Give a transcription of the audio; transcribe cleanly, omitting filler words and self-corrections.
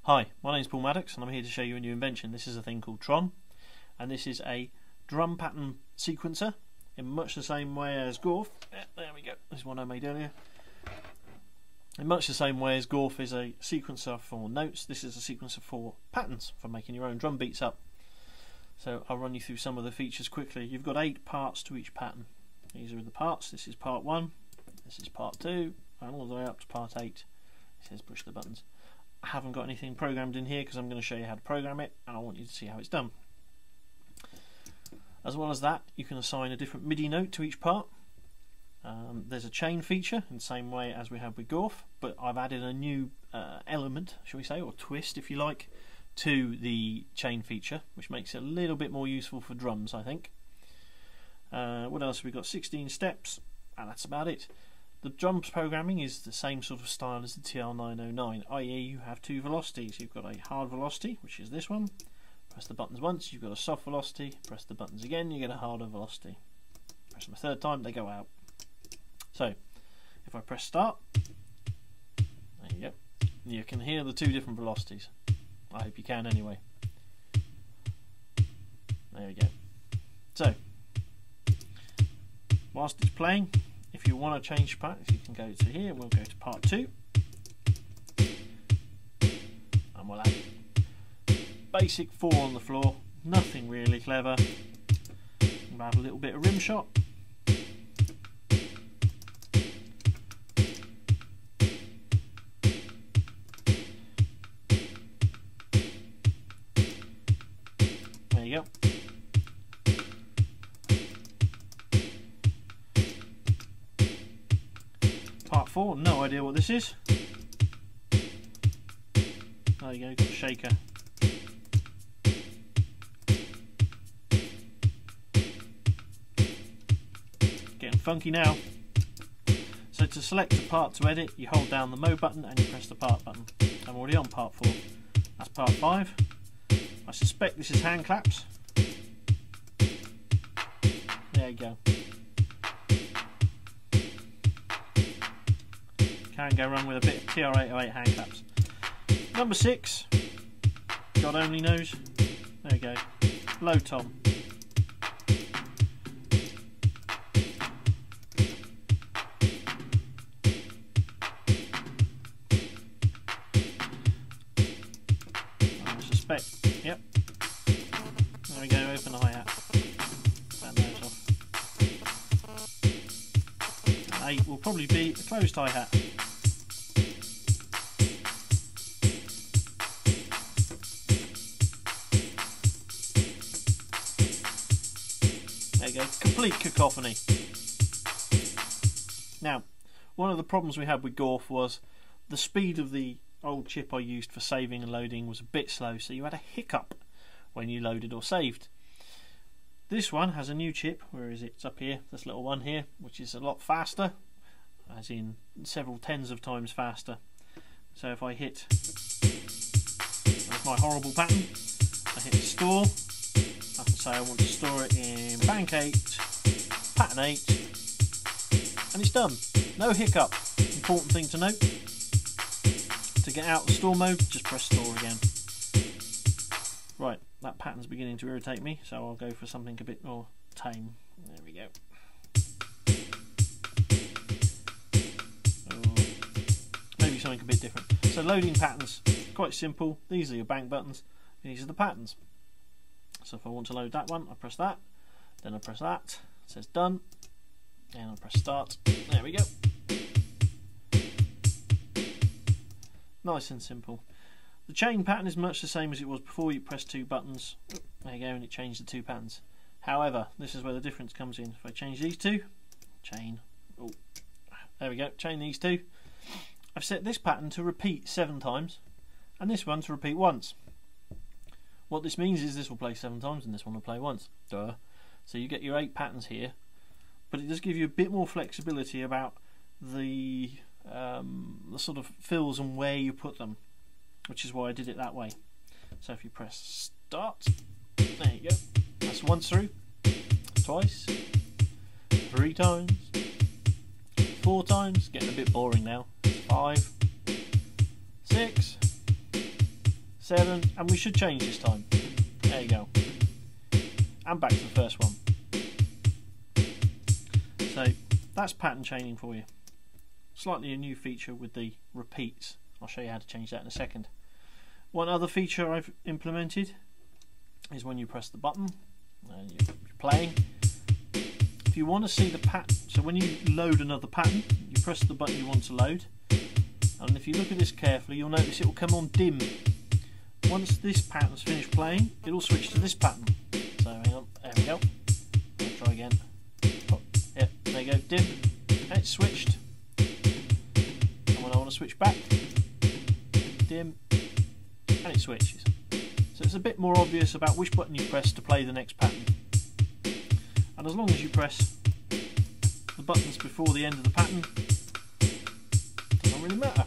Hi, my name is Paul Maddox and I'm here to show you a new invention. This is a thing called Tron, and this is a drum pattern sequencer in much the same way as Gorf. There we go, this is one I made earlier. In much the same way as Gorf is a sequencer for notes, this is a sequencer for patterns, for making your own drum beats up. So I'll run you through some of the features quickly. You've got 8 parts to each pattern. These are the parts. This is part 1, this is part 2, and all the way up to part 8. It says push the buttons. I haven't got anything programmed in here because I'm going to show you how to program it, and I want you to see how it's done. As well as that, you can assign a different MIDI note to each part. There's a chain feature in the same way as we had with Gorf, but I've added a new element, shall we say, or twist if you like, to the chain feature, which makes it a little bit more useful for drums, I think. What else have we got? 16 steps, and that's about it. The drums programming is the same sort of style as the TR909, i.e. you have 2 velocities. You've got a hard velocity, which is this one. Press the buttons once, you've got a soft velocity. Press the buttons again, you get a harder velocity. Press them a third time, they go out. So, if I press start, there you go. You can hear the 2 different velocities. I hope you can anyway. There we go. So, whilst it's playing, if you want to change parts, you can go to here. We'll go to part 2, and we'll add basic 4 on the floor. Nothing really clever. We'll add a little bit of rim shot. There you go. Part 4, no idea what this is. There you go, got a shaker. Getting funky now. So to select a part to edit, you hold down the mode button and you press the part button. I'm already on part 4. That's part 5. I suspect this is hand claps. There you go. Can go wrong with a bit of TR808 hand claps. Number 6, God only knows. There we go. Low tom. I suspect. Yep. There we go. Open the hi-hat. That nose off. 8 will probably be a closed hi-hat. There you go, complete cacophony. Now, one of the problems we had with Gorf was the speed of the old chip I used for saving and loading was a bit slow, so you had a hiccup when you loaded or saved. This one has a new chip. Where is it? It's up here, this little one here, which is a lot faster, as in several tens of times faster. So if I hit, that's my horrible pattern, I hit store, I can say I want to store it in bank 8, pattern 8, and it's done. No hiccup. Important thing to note. To get out of store mode, just press store again. Right, that pattern's beginning to irritate me, so I'll go for something a bit more tame. There we go. Maybe something a bit different. So loading patterns, quite simple. These are your bank buttons, these are the patterns. So if I want to load that one, I press that, then I press that, it says done, and I press start. There we go. Nice and simple. The chain pattern is much the same as it was before. You press 2 buttons, there you go, and it changed the 2 patterns. However, this is where the difference comes in. If I change these 2, chain, oh, there we go, chain these 2. I've set this pattern to repeat 7 times, and this one to repeat once. What this means is this will play 7 times and this one will play once. Duh. So you get your 8 patterns here, but it does give you a bit more flexibility about the sort of fills and where you put them, which is why I did it that way. So if you press start, there you go. That's once through, twice, 3 times, 4 times, getting a bit boring now. 5, 6, 7, and we should change this time. There you go. And back to the first one. So that's pattern chaining for you. Slightly a new feature with the repeats. I'll show you how to change that in a second. One other feature I've implemented is when you press the button and you're playing. If you want to see the pattern, so when you load another pattern, you press the button you want to load, and if you look at this carefully, you'll notice it will come on dim. Once this pattern's finished playing, it will switch to this pattern. So hang on, there we go. I'll try again. Oh, yeah, there you go, dim, and it's switched. And when I want to switch back, dim, and it switches. So it's a bit more obvious about which button you press to play the next pattern. And as long as you press the buttons before the end of the pattern, it doesn't really matter.